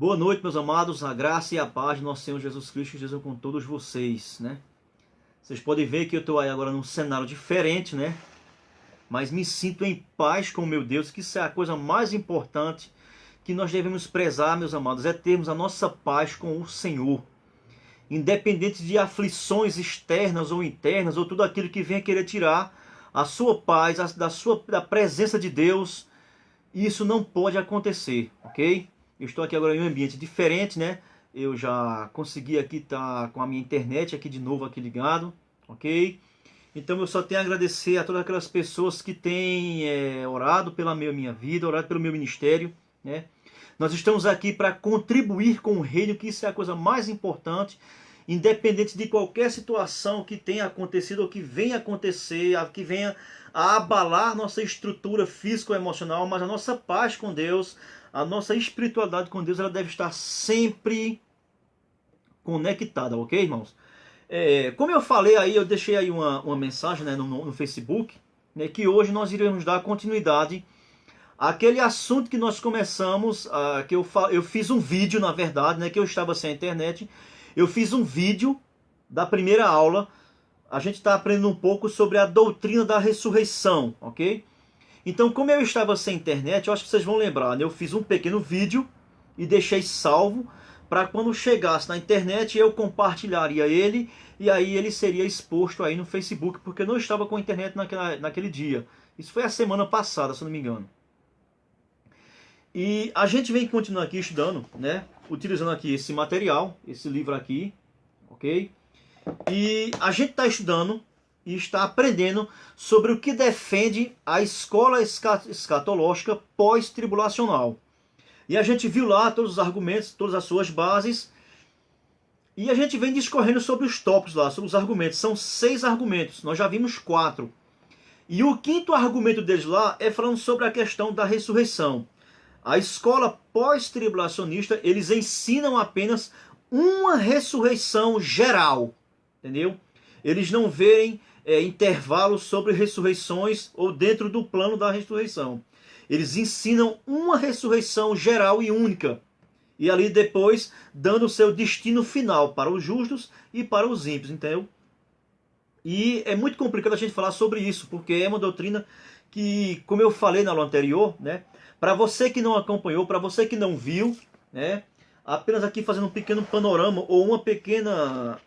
Boa noite, meus amados, a graça e a paz de nosso Senhor Jesus Cristo estejam com todos vocês, né? Vocês podem ver que eu estou aí agora num cenário diferente, né? Mas me sinto em paz com o meu Deus, que isso é a coisa mais importante que nós devemos prezar, meus amados, é termos a nossa paz com o Senhor. Independente de aflições externas ou internas, ou tudo aquilo que venha querer tirar a sua paz, da presença de Deus, isso não pode acontecer, ok? Eu estou aqui agora em um ambiente diferente, né? Eu já consegui aqui estar com a minha internet aqui de novo aqui ligado, ok? Então eu só tenho a agradecer a todas aquelas pessoas que têm orado pela minha vida, orado pelo meu ministério, né? Nós estamos aqui para contribuir com o reino, que isso é a coisa mais importante, independente de qualquer situação que tenha acontecido ou que venha acontecer, que venha a abalar nossa estrutura física ou emocional, mas a nossa paz com Deus, a nossa espiritualidade com Deus, ela deve estar sempre conectada, ok, irmãos? Como eu falei aí, eu deixei aí uma mensagem, né, no Facebook, né, que hoje nós iremos dar continuidade àquele assunto que nós começamos, que eu fiz um vídeo, na verdade, né, que eu estava sem internet. Eu fiz um vídeo da primeira aula. A gente está aprendendo um pouco sobre a doutrina da ressurreição, ok? Então, como eu estava sem internet, eu acho que vocês vão lembrar, né? Eu fiz um pequeno vídeo e deixei salvo para quando chegasse na internet eu compartilharia ele e aí ele seria exposto aí no Facebook, porque eu não estava com internet naquele dia. Isso foi a semana passada, se não me engano. E a gente vem continuando aqui estudando, né? Utilizando aqui esse material, esse livro aqui, ok? E a gente está estudando e está aprendendo sobre o que defende a escola escatológica pós-tribulacional. E a gente viu lá todos os argumentos, todas as suas bases. E a gente vem discorrendo sobre os tópicos lá, sobre os argumentos. São 6 argumentos, nós já vimos 4. E o 5º argumento deles lá é falando sobre a questão da ressurreição. A escola pós-tribulacionista, eles ensinam apenas uma ressurreição geral, entendeu? Eles não veem intervalos sobre ressurreições ou dentro do plano da ressurreição. Eles ensinam uma ressurreição geral e única. E ali depois dando o seu destino final para os justos e para os ímpios, entendeu? E é muito complicado a gente falar sobre isso, porque é uma doutrina que, como eu falei na aula anterior, né? Para você que não acompanhou, para você que não viu, né? Apenas aqui fazendo um pequeno panorama ou uma pequena,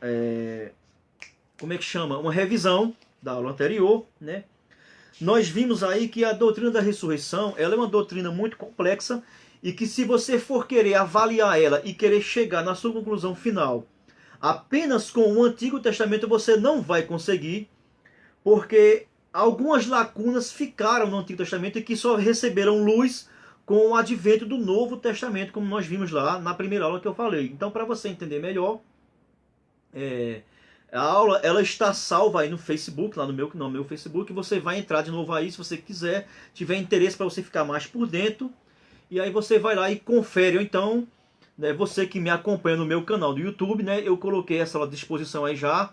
como é que chama? Uma revisão da aula anterior, né? Nós vimos aí que a doutrina da ressurreição, ela é uma doutrina muito complexa e que se você for querer avaliar ela e querer chegar na sua conclusão final apenas com o Antigo Testamento, você não vai conseguir, porque algumas lacunas ficaram no Antigo Testamento e que só receberam luz com o advento do Novo Testamento, como nós vimos lá na primeira aula que eu falei. Então, para você entender melhor, a aula ela está salva aí no Facebook, lá no meu Facebook. Você vai entrar de novo aí, se você quiser, tiver interesse para você ficar mais por dentro. E aí você vai lá e confere. Ou então, né, você que me acompanha no meu canal do YouTube, né, eu coloquei essa à disposição aí já.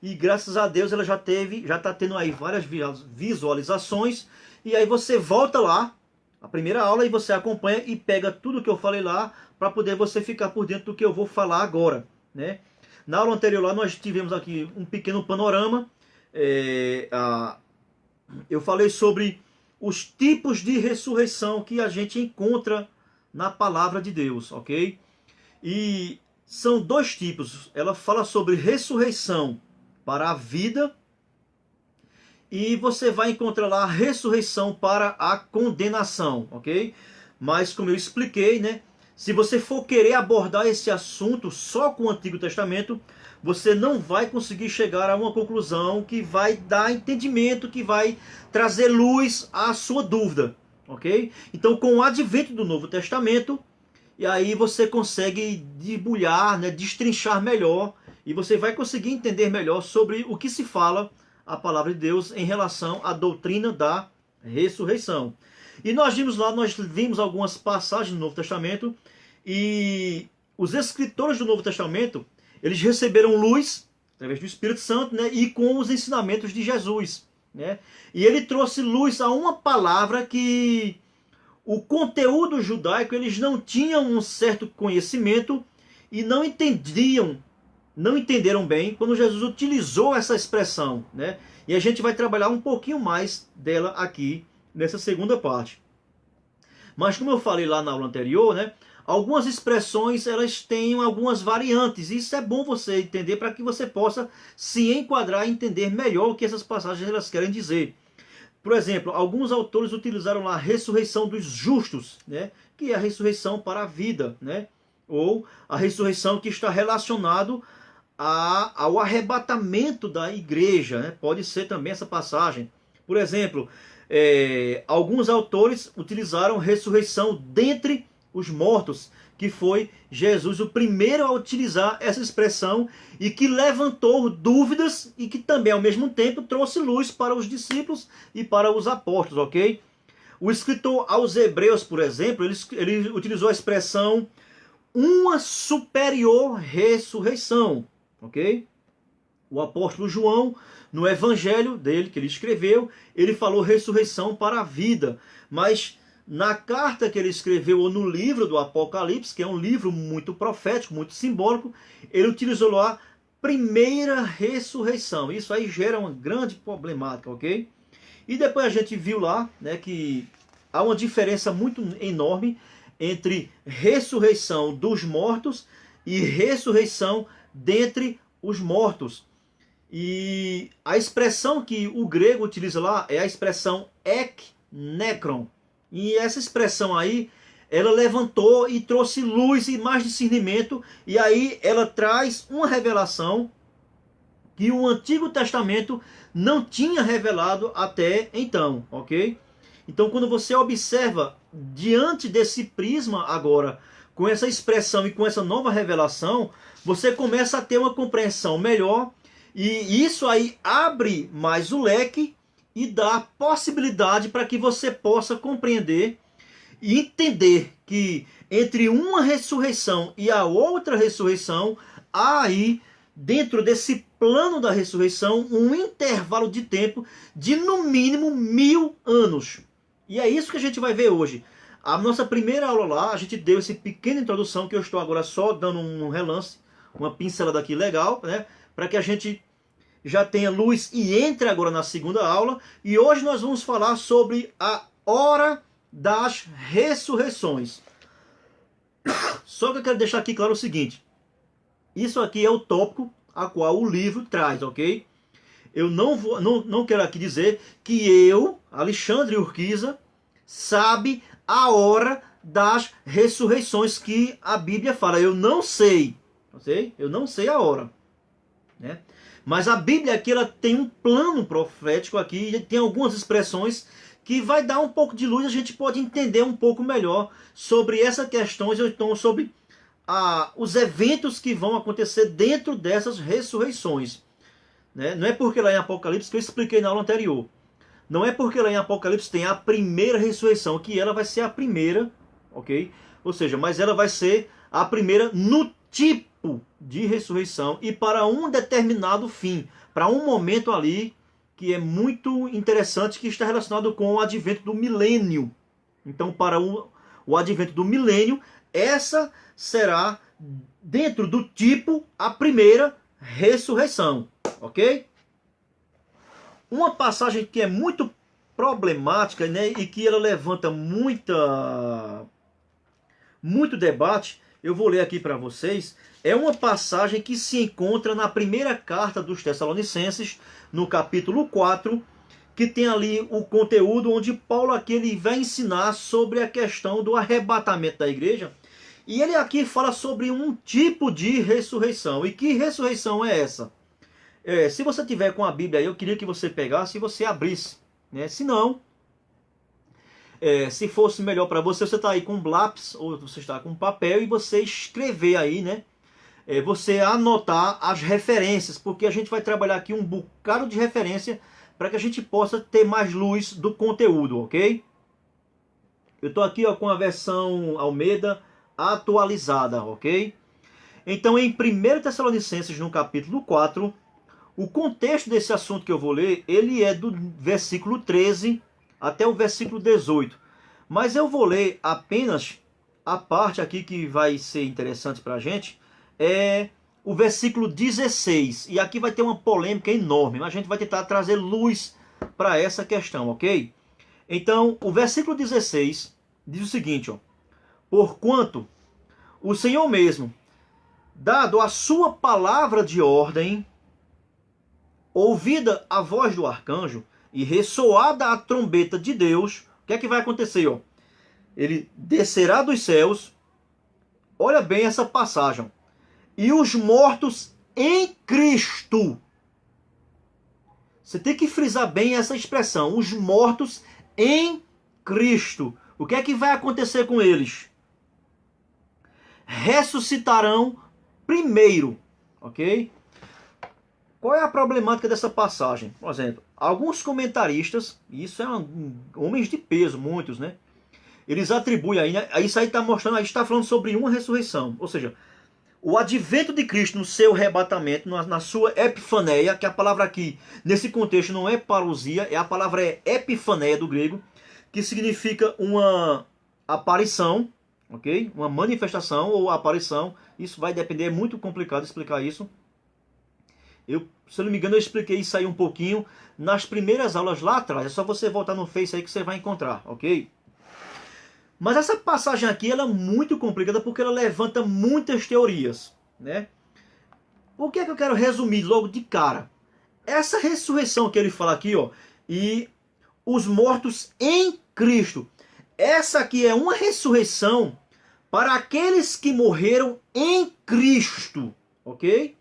E graças a Deus ela já está tendo aí várias visualizações. E aí você volta lá, a primeira aula, e você acompanha e pega tudo que eu falei lá, para poder você ficar por dentro do que eu vou falar agora, né? Na aula anterior lá nós tivemos aqui um pequeno panorama. Eu falei sobre os tipos de ressurreição que a gente encontra na palavra de Deus, ok? E são 2 tipos. Ela fala sobre ressurreição para a vida, e você vai encontrar lá a ressurreição para a condenação, ok? Mas como eu expliquei, né? Se você for querer abordar esse assunto só com o Antigo Testamento, você não vai conseguir chegar a uma conclusão que vai dar entendimento, que vai trazer luz à sua dúvida, ok? Então, com o advento do Novo Testamento, e aí você consegue debulhar, né, destrinchar melhor, e você vai conseguir entender melhor sobre o que se fala a palavra de Deus em relação à doutrina da ressurreição. E nós vimos algumas passagens do Novo Testamento, e os escritores do Novo Testamento, eles receberam luz através do Espírito Santo, né, e com os ensinamentos de Jesus, né? E ele trouxe luz a uma palavra que o conteúdo judaico, eles não tinham um certo conhecimento e não entenderam bem quando Jesus utilizou essa expressão, né? E a gente vai trabalhar um pouquinho mais dela aqui nessa segunda parte. Mas como eu falei lá na aula anterior, né? Algumas expressões, elas têm algumas variantes. E isso é bom você entender para que você possa se enquadrar e entender melhor o que essas passagens elas querem dizer. Por exemplo, alguns autores utilizaram lá a ressurreição dos justos, né? Que é a ressurreição para a vida, né? Ou a ressurreição que está relacionado ao arrebatamento da igreja, né? Pode ser também essa passagem. Por exemplo, alguns autores utilizaram ressurreição dentre os mortos, que foi Jesus o primeiro a utilizar essa expressão e que levantou dúvidas e que também ao mesmo tempo trouxe luz para os discípulos e para os apóstolos, ok? O escritor aos Hebreus, por exemplo, ele utilizou a expressão uma superior ressurreição, ok? O apóstolo João, no evangelho dele, que ele escreveu, ele falou ressurreição para a vida, mas na carta que ele escreveu, ou no livro do Apocalipse, que é um livro muito profético, muito simbólico, ele utilizou lá primeira ressurreição. Isso aí gera uma grande problemática, ok? E depois a gente viu lá, né, que há uma diferença muito enorme entre ressurreição dos mortos e ressurreição dentre os mortos. E a expressão que o grego utiliza lá é a expressão ek necron. E essa expressão aí, ela levantou e trouxe luz e mais discernimento. E aí ela traz uma revelação que o Antigo Testamento não tinha revelado até então, ok? Então quando você observa diante desse prisma agora, com essa expressão e com essa nova revelação, você começa a ter uma compreensão melhor. E isso aí abre mais o leque e dá possibilidade para que você possa compreender e entender que entre uma ressurreição e a outra ressurreição, há aí, dentro desse plano da ressurreição, um intervalo de tempo de no mínimo 1000 anos. E é isso que a gente vai ver hoje. A nossa primeira aula lá, a gente deu essa pequena introdução, que eu estou agora só dando um relance, uma pincelada aqui legal, né? Para que a gente já tenha luz e entre agora na segunda aula. E hoje nós vamos falar sobre a hora das ressurreições. Só que eu quero deixar aqui claro o seguinte. Isso aqui é o tópico a qual o livro traz, ok? Eu não quero aqui dizer que eu, Alexandre Urquiza, sabe a hora das ressurreições que a Bíblia fala. Eu não sei, eu não sei a hora, né? Mas a Bíblia aqui, ela tem um plano profético aqui, tem algumas expressões que vai dar um pouco de luz, a gente pode entender um pouco melhor sobre essas questões, ou então sobre os eventos que vão acontecer dentro dessas ressurreições, né? Não é porque lá em Apocalipse, que eu expliquei na aula anterior, não é porque lá em Apocalipse tem a primeira ressurreição, que ela vai ser a primeira, ok? Ou seja, mas ela vai ser a primeira no tipo de ressurreição e para um determinado fim, para um momento ali que é muito interessante, que está relacionado com o advento do milênio. Então, para o advento do milênio, essa será, dentro do tipo, a primeira ressurreição, ok? Uma passagem que é muito problemática, né, e que ela levanta muito debate, eu vou ler aqui para vocês. É uma passagem que se encontra na primeira carta dos Tessalonicenses, no capítulo 4, que tem ali o conteúdo onde Paulo aqui ele vai ensinar sobre a questão do arrebatamento da igreja. E ele aqui fala sobre um tipo de ressurreição. E que ressurreição é essa? Se você tiver com a Bíblia aí, eu queria que você pegasse e você abrisse, né? Se não, se fosse melhor para você, você está aí com lápis ou você está com papel e você escrever aí, né? Você anotar as referências, porque a gente vai trabalhar aqui um bocado de referência para que a gente possa ter mais luz do conteúdo, ok? Eu estou aqui com a versão Almeida atualizada, ok? Então, em 1 Tessalonicenses, no capítulo 4, o contexto desse assunto que eu vou ler, ele é do versículo 13 até o versículo 18. Mas eu vou ler apenas a parte aqui que vai ser interessante para a gente, é o versículo 16. E aqui vai ter uma polêmica enorme, mas a gente vai tentar trazer luz para essa questão, ok? Então, o versículo 16 diz o seguinte, ó: porquanto o Senhor mesmo, dado a sua palavra de ordem, ouvida a voz do arcanjo e ressoada a trombeta de Deus, o que é que vai acontecer? Ó? Ele descerá dos céus, olha bem essa passagem, e os mortos em Cristo. Você tem que frisar bem essa expressão, os mortos em Cristo. O que é que vai acontecer com eles? Ressuscitarão primeiro, ok? Qual é a problemática dessa passagem? Por exemplo, alguns comentaristas, e isso é homens de peso, muitos, né? Eles atribuem aí, né? Isso aí está mostrando, aí está falando sobre uma ressurreição. Ou seja, o advento de Cristo no seu arrebatamento, na sua epifaneia, que a palavra aqui, nesse contexto, não é parousia, a palavra é epifaneia do grego, que significa uma aparição, ok? Uma manifestação ou aparição. Isso vai depender, é muito complicado explicar isso. Se eu não me engano, eu expliquei isso aí um pouquinho nas primeiras aulas lá atrás. É só você voltar no Face aí que você vai encontrar, ok? Mas essa passagem aqui ela é muito complicada porque ela levanta muitas teorias, né? O que é que eu quero resumir logo de cara? Essa ressurreição que ele fala aqui, ó, e os mortos em Cristo. Essa aqui é uma ressurreição para aqueles que morreram em Cristo, ok?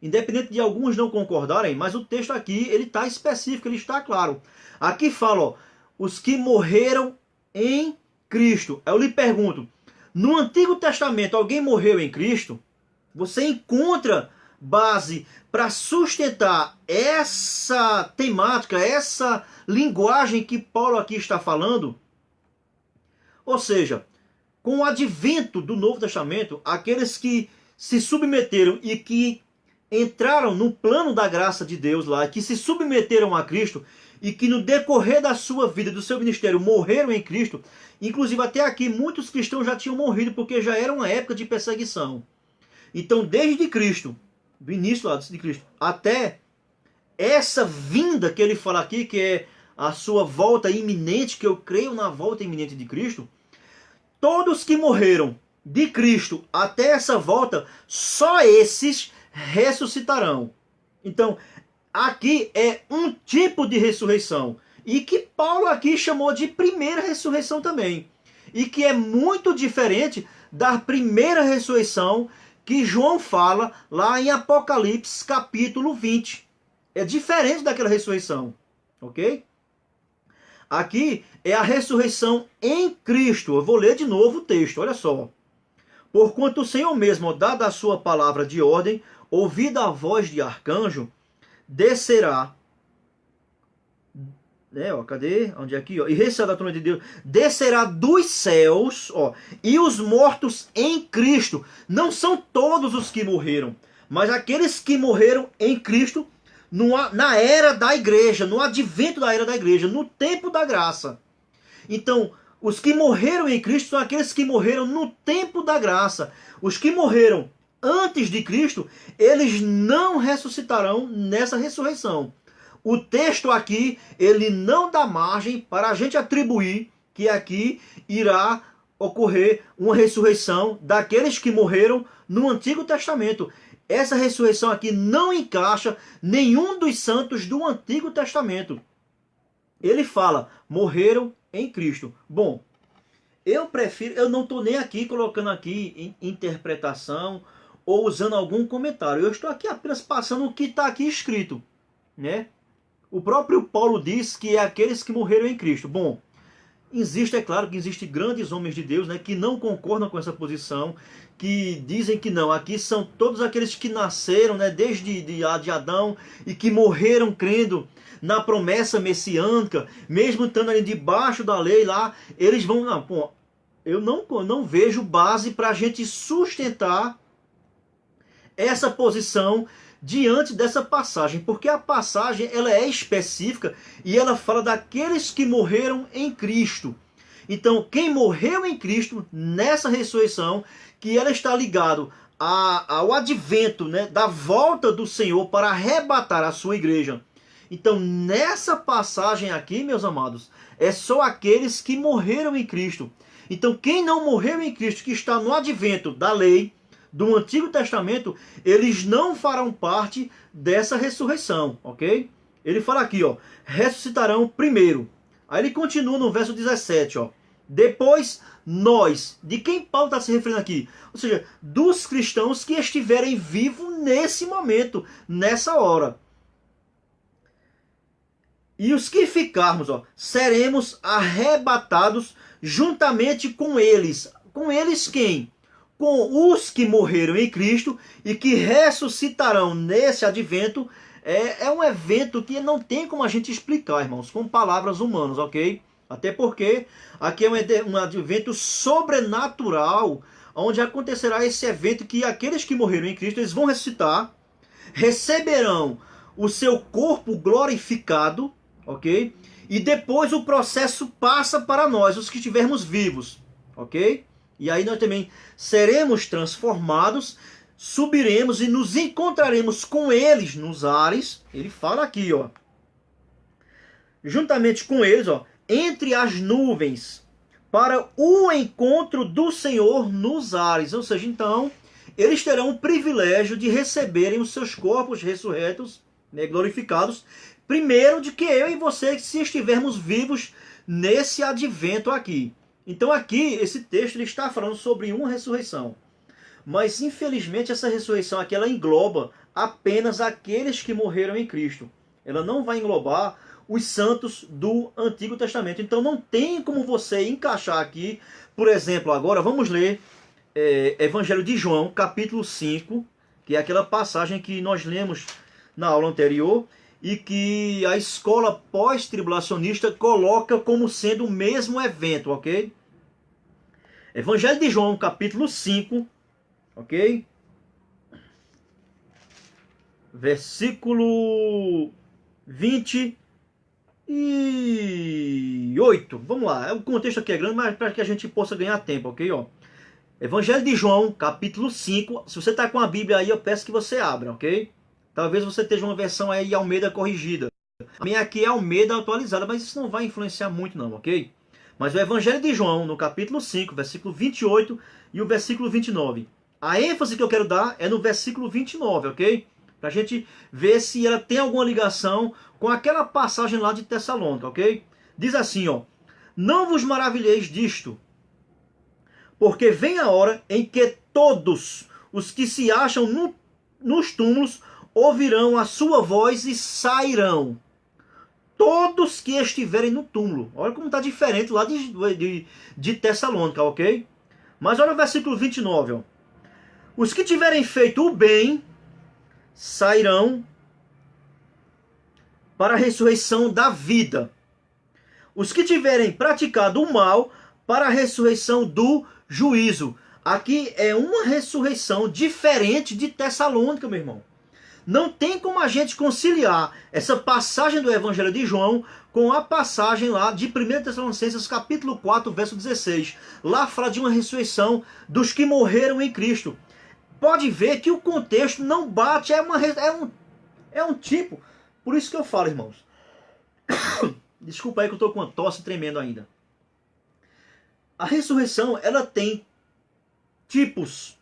Independente de alguns não concordarem, mas o texto aqui ele está específico, ele está claro. Aqui fala, ó, os que morreram em Cristo. Eu lhe pergunto, no Antigo Testamento alguém morreu em Cristo? Você encontra base para sustentar essa temática, essa linguagem que Paulo aqui está falando? Ou seja, com o advento do Novo Testamento, aqueles que se submeteram e que entraram no plano da graça de Deus lá, que se submeteram a Cristo e que no decorrer da sua vida, do seu ministério, morreram em Cristo, inclusive até aqui muitos cristãos já tinham morrido porque já era uma época de perseguição. Então desde Cristo, do início lá de Cristo, até essa vinda que ele fala aqui, que é a sua volta iminente, que eu creio na volta iminente de Cristo, todos que morreram de Cristo até essa volta, só esses ressuscitarão. Então, aqui é um tipo de ressurreição, e que Paulo aqui chamou de primeira ressurreição também, e que é muito diferente da primeira ressurreição que João fala lá em Apocalipse capítulo 20. É diferente daquela ressurreição, ok? Aqui é a ressurreição em Cristo. Eu vou ler de novo o texto, olha só. Porquanto o Senhor mesmo, dada a sua palavra de ordem, ouvida a voz de arcanjo, descerá, né, ó, cadê? Onde é aqui, ó? E ressuscitará da trono de Deus, descerá dos céus, ó, e os mortos em Cristo, não são todos os que morreram, mas aqueles que morreram em Cristo na era da igreja, no advento da era da igreja, no tempo da graça. Então, os que morreram em Cristo são aqueles que morreram no tempo da graça. Os que morreram antes de Cristo, eles não ressuscitarão nessa ressurreição. O texto aqui, ele não dá margem para a gente atribuir que aqui irá ocorrer uma ressurreição daqueles que morreram no Antigo Testamento. Essa ressurreição aqui não encaixa nenhum dos santos do Antigo Testamento. Ele fala, morreram em Cristo. Bom, eu não estou nem aqui colocando aqui interpretação ou usando algum comentário. Eu estou aqui apenas passando o que está aqui escrito, né? O próprio Paulo diz que é aqueles que morreram em Cristo. Bom, é claro que existem grandes homens de Deus, né, que não concordam com essa posição, que dizem que não, aqui são todos aqueles que nasceram, né, desde Adão e que morreram crendo na promessa messiânica, mesmo estando ali debaixo da lei lá, eles vão... Não, pô, eu não vejo base para a gente sustentar essa posição diante dessa passagem, porque a passagem ela é específica e ela fala daqueles que morreram em Cristo. Então, quem morreu em Cristo, nessa ressurreição, que ela está ligado ao advento, né, da volta do Senhor para arrebatar a sua igreja. Então, nessa passagem aqui, meus amados, é só aqueles que morreram em Cristo. Então, quem não morreu em Cristo, que está no advento da lei, do Antigo Testamento, eles não farão parte dessa ressurreição, ok? Ele fala aqui, ó, ressuscitarão primeiro. Aí ele continua no verso 17, ó. Depois, nós. De quem Paulo está se referindo aqui? Ou seja, dos cristãos que estiverem vivos nesse momento, nessa hora. E os que ficarmos, ó, seremos arrebatados juntamente com eles. Com eles quem? Com os que morreram em Cristo e que ressuscitarão nesse advento. É um evento que não tem como a gente explicar, irmãos, com palavras humanas, ok? Até porque aqui é um advento sobrenatural, onde acontecerá esse evento que aqueles que morreram em Cristo, eles vão ressuscitar, receberão o seu corpo glorificado, ok? E depois o processo passa para nós, os que estivermos vivos, ok? E aí nós também seremos transformados, subiremos e nos encontraremos com eles nos ares. Ele fala aqui, ó, juntamente com eles, ó, entre as nuvens, para o encontro do Senhor nos ares. Ou seja, então, eles terão o privilégio de receberem os seus corpos ressurretos, né, glorificados, primeiro de que eu e você, se estivermos vivos nesse advento aqui. Então aqui, esse texto ele está falando sobre uma ressurreição. Mas infelizmente essa ressurreição aqui ela engloba apenas aqueles que morreram em Cristo. Ela não vai englobar os santos do Antigo Testamento. Então não tem como você encaixar aqui, por exemplo, agora vamos ler Evangelho de João, capítulo 5, que é aquela passagem que nós lemos na aula anterior e que a escola pós-tribulacionista coloca como sendo o mesmo evento, ok? Evangelho de João, capítulo 5, ok? Versículo 28. Vamos lá, o contexto aqui é grande, mas para que a gente possa ganhar tempo, ok? Ó. Evangelho de João, capítulo 5. Se você está com a Bíblia aí, eu peço que você abra, ok? Talvez você esteja uma versão aí Almeida corrigida. A minha aqui é Almeida atualizada, mas isso não vai influenciar muito não, ok? Mas o Evangelho de João, no capítulo 5, versículo 28 e o versículo 29. A ênfase que eu quero dar é no versículo 29, ok? Para a gente ver se ela tem alguma ligação com aquela passagem lá de Tessalônica, ok? Diz assim, ó. Não vos maravilheis disto, porque vem a hora em que todos os que se acham nos túmulos ouvirão a sua voz e sairão. Todos que estiverem no túmulo. Olha como está diferente lá de Tessalônica, ok? Mas olha o versículo 29, ó. Os que tiverem feito o bem sairão para a ressurreição da vida. Os que tiverem praticado o mal para a ressurreição do juízo. Aqui é uma ressurreição diferente de Tessalônica, meu irmão. Não tem como a gente conciliar essa passagem do Evangelho de João com a passagem lá de 1 Tessalonicenses capítulo 4, verso 16. Lá fala de uma ressurreição dos que morreram em Cristo. Pode ver que o contexto não bate, é um tipo. Por isso que eu falo, irmãos. Desculpa aí que eu estou com uma tosse tremendo ainda. A ressurreição, ela tem tipos.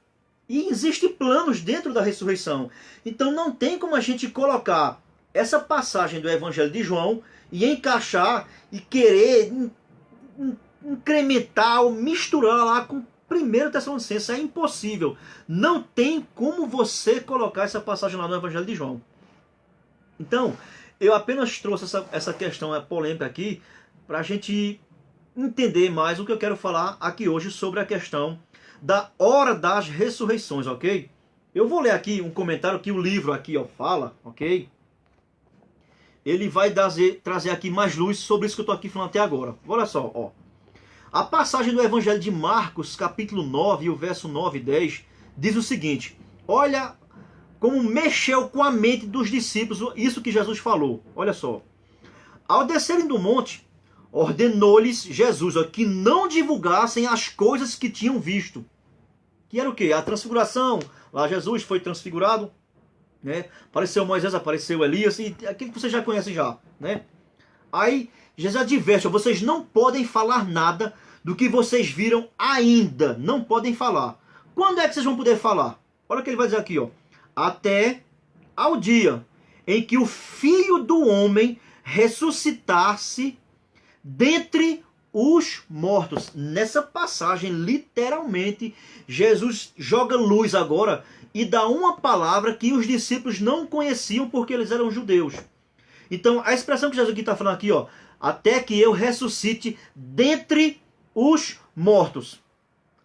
E existem planos dentro da ressurreição. Então não tem como a gente colocar essa passagem do Evangelho de João e encaixar e querer incrementar ou misturar lá com 1 Tessalonicenses. É impossível. Não tem como você colocar essa passagem lá no Evangelho de João. Então, eu apenas trouxe essa questão polêmica aqui para a gente entender mais o que eu quero falar aqui hoje sobre a questão da hora das ressurreições, ok? Eu vou ler aqui um comentário que o livro aqui ó, fala, ok? Ele vai trazer aqui mais luz sobre isso que eu estou aqui falando até agora. Olha só, ó. A passagem do Evangelho de Marcos, capítulo 9, e o verso 9 e 10, diz o seguinte. Olha como mexeu com a mente dos discípulos isso que Jesus falou. Olha só. Ao descerem do monte, ordenou-lhes Jesus que não divulgassem as coisas que tinham visto. Que era o quê? A transfiguração. Lá Jesus foi transfigurado, né? Apareceu Moisés, apareceu Elias, e aquilo que vocês já conhecem já, né? Aí Jesus adverte, vocês não podem falar nada do que vocês viram ainda. Não podem falar. Quando é que vocês vão poder falar? Olha o que ele vai dizer aqui, ó. Até ao dia em que o Filho do Homem ressuscitasse dentre os mortos. Nessa passagem, literalmente, Jesus joga luz agora e dá uma palavra que os discípulos não conheciam porque eles eram judeus. Então, a expressão que Jesus aqui está falando aqui, ó, até que eu ressuscite dentre os mortos.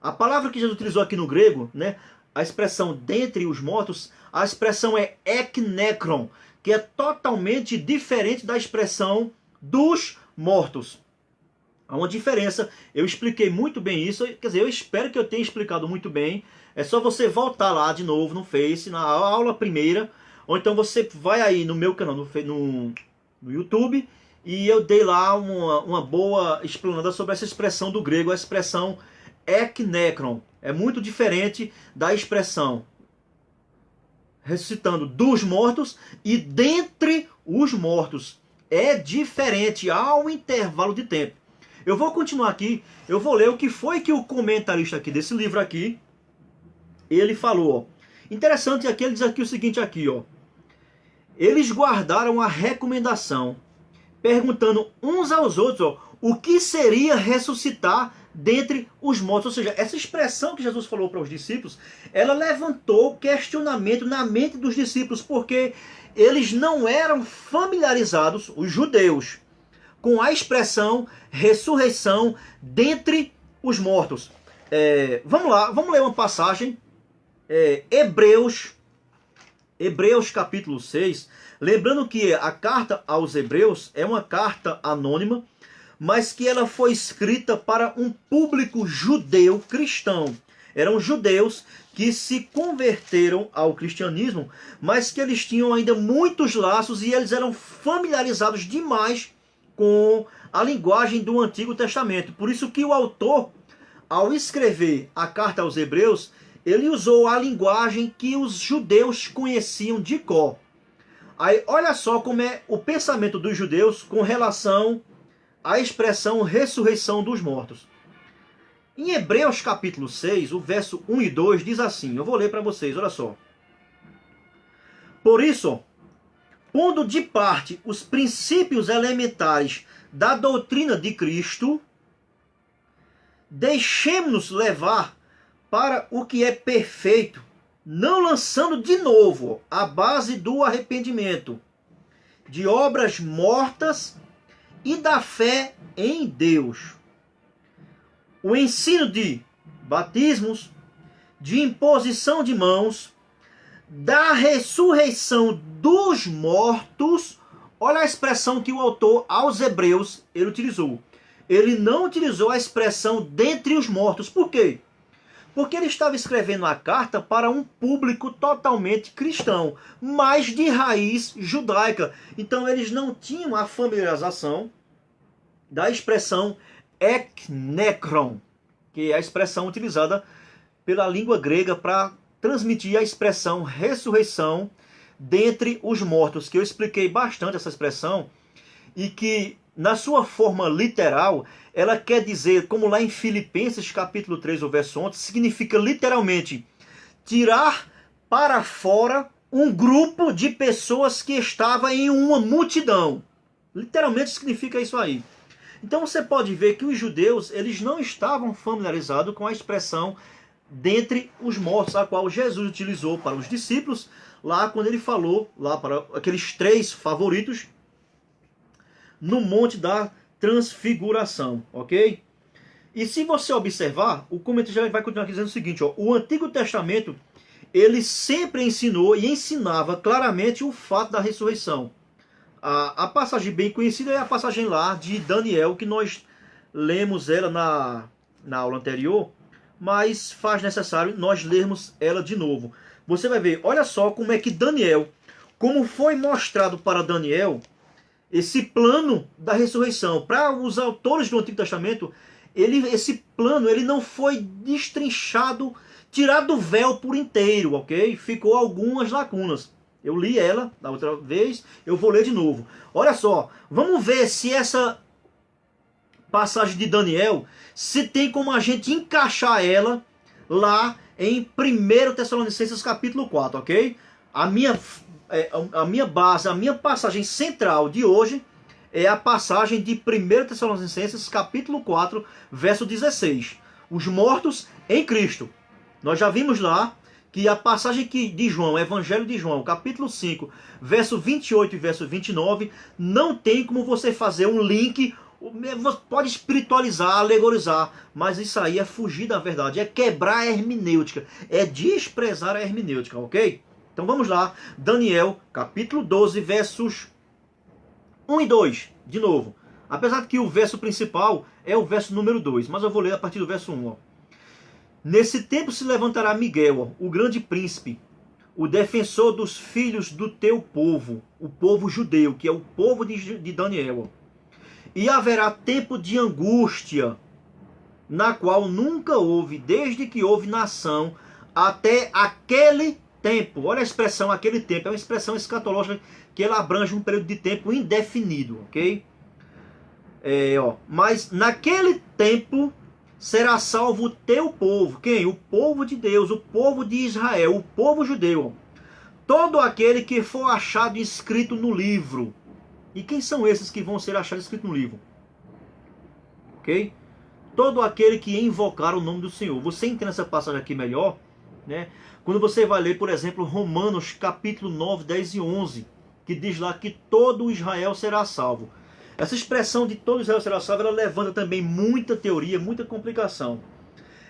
A palavra que Jesus utilizou aqui no grego, né, a expressão dentre os mortos, a expressão é eknekron, que é totalmente diferente da expressão dos mortos. Há uma diferença, eu expliquei muito bem isso, quer dizer, eu espero que eu tenha explicado muito bem. É só você voltar lá de novo no Face, na aula primeira, ou então você vai aí no meu canal, no YouTube, e eu dei lá uma boa explanada sobre essa expressão do grego, a expressão eknekron. É muito diferente da expressão ressuscitando dos mortos e dentre os mortos. É diferente, há um intervalo de tempo. Eu vou continuar aqui, eu vou ler o que foi que o comentarista aqui desse livro aqui, ele falou. Ó. Interessante aqui, ele diz aqui o seguinte aqui, ó. Eles guardaram a recomendação, perguntando uns aos outros, ó, o que seria ressuscitar dentre os mortos. Ou seja, essa expressão que Jesus falou para os discípulos, ela levantou questionamento na mente dos discípulos, porque eles não eram familiarizados, os judeus, com a expressão ressurreição dentre os mortos. Vamos lá, vamos ler uma passagem. Hebreus capítulo 6. Lembrando que a carta aos Hebreus é uma carta anônima, mas que ela foi escrita para um público judeu cristão. Eram judeus que se converteram ao cristianismo, mas que eles tinham ainda muitos laços e eles eram familiarizados demais com a linguagem do Antigo Testamento. Por isso que o autor, ao escrever a carta aos Hebreus, ele usou a linguagem que os judeus conheciam de cor. Aí, olha só como é o pensamento dos judeus com relação à expressão ressurreição dos mortos. Em Hebreus capítulo 6, o verso 1 e 2 diz assim, eu vou ler para vocês, olha só. Por isso, pondo de parte os princípios elementares da doutrina de Cristo, deixemos-nos levar para o que é perfeito, não lançando de novo a base do arrependimento, de obras mortas e da fé em Deus. O ensino de batismos, de imposição de mãos, da ressurreição dos mortos. Olha a expressão que o autor aos Hebreus ele utilizou. Ele não utilizou a expressão dentre os mortos. Por quê? Porque ele estava escrevendo a carta para um público totalmente cristão, mas de raiz judaica. Então eles não tinham a familiarização da expressão eknekron, que é a expressão utilizada pela língua grega para transmitir a expressão ressurreição dentre os mortos, que eu expliquei bastante essa expressão, e que na sua forma literal, ela quer dizer, como lá em Filipenses capítulo 3, o verso 11, significa literalmente tirar para fora um grupo de pessoas que estava em uma multidão. Literalmente significa isso aí. Então você pode ver que os judeus eles não estavam familiarizados com a expressão dentre os mortos, a qual Jesus utilizou para os discípulos, lá quando ele falou, lá para aqueles 3 favoritos, no Monte da Transfiguração, ok? E se você observar, o comentário vai continuar dizendo o seguinte, ó, o Antigo Testamento, ele sempre ensinou e ensinava claramente o fato da ressurreição. A passagem bem conhecida é a passagem lá de Daniel, que nós lemos ela na aula anterior, mas faz necessário nós lermos ela de novo. Você vai ver, olha só como é que Daniel, como foi mostrado para Daniel, esse plano da ressurreição. Para os autores do Antigo Testamento, esse plano ele não foi destrinchado, tirado o véu por inteiro, ok? Ficou algumas lacunas. Eu li ela da outra vez, eu vou ler de novo. Olha só, vamos ver se essa passagem de Daniel, se tem como a gente encaixar ela lá em 1 Tessalonicenses capítulo 4, ok? A minha base, a minha passagem central de hoje é a passagem de 1 Tessalonicenses capítulo 4, verso 16. Os mortos em Cristo. Nós já vimos lá que a passagem de João, Evangelho de João, capítulo 5, verso 28 e verso 29, não tem como você fazer um link. Você pode espiritualizar, alegorizar, mas isso aí é fugir da verdade, é quebrar a hermenêutica, é desprezar a hermenêutica, ok? Então vamos lá, Daniel, capítulo 12, versos 1 e 2, de novo. Apesar de que o verso principal é o verso número 2, mas eu vou ler a partir do verso 1. Ó. Nesse tempo se levantará Miguel, o grande príncipe, o defensor dos filhos do teu povo, o povo judeu, que é o povo de Daniel. E haverá tempo de angústia, na qual nunca houve, desde que houve nação, até aquele tempo. Olha a expressão, aquele tempo, é uma expressão escatológica que ela abrange um período de tempo indefinido, ok? Mas naquele tempo será salvo o teu povo. Quem? O povo de Deus, o povo de Israel, o povo judeu. Todo aquele que for achado escrito no livro. E quem são esses que vão ser achados escritos no livro? Ok? Todo aquele que invocar o nome do Senhor. Você entende essa passagem aqui melhor, né? Quando você vai ler, por exemplo, Romanos capítulo 9, 10 e 11, que diz lá que todo Israel será salvo. Essa expressão de todo Israel será salvo, ela levanta também muita teoria, muita complicação.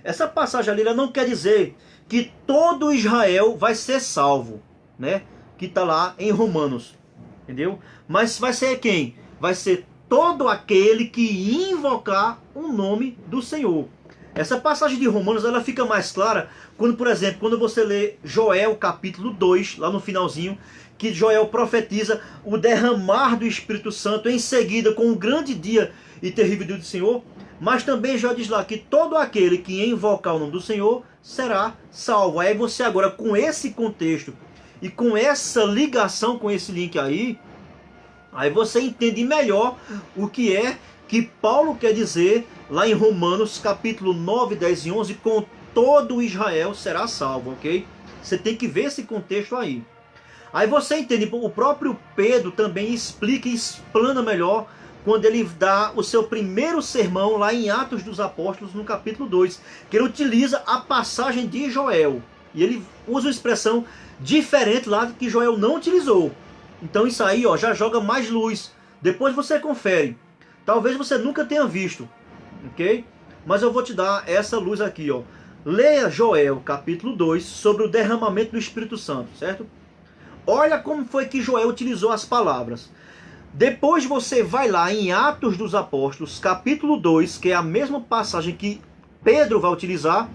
Essa passagem ali, ela não quer dizer que todo Israel vai ser salvo, né? Que está lá em Romanos, entendeu? Mas vai ser quem? Vai ser todo aquele que invocar o nome do Senhor. Essa passagem de Romanos, ela fica mais clara quando, por exemplo, quando você lê Joel capítulo 2, lá no finalzinho, que Joel profetiza o derramar do Espírito Santo em seguida com um grande dia e terrível dia do Senhor. Mas também já diz lá que todo aquele que invocar o nome do Senhor será salvo. Aí você agora, com esse contexto e com essa ligação com esse link aí você entende melhor o que é que Paulo quer dizer lá em Romanos capítulo 9, 10 e 11, com todo Israel será salvo, ok? Você tem que ver esse contexto aí. Aí você entende, o próprio Pedro também explica e explana melhor quando ele dá o seu primeiro sermão lá em Atos dos Apóstolos, no capítulo 2, que ele utiliza a passagem de Joel. E ele usa uma expressão diferente lá que Joel não utilizou. Então isso aí já joga mais luz. Depois você confere. Talvez você nunca tenha visto, ok? Mas eu vou te dar essa luz aqui, ó. Leia Joel, capítulo 2, sobre o derramamento do Espírito Santo, certo? Olha como foi que Joel utilizou as palavras. Depois você vai lá em Atos dos Apóstolos, capítulo 2, que é a mesma passagem que Pedro vai utilizar,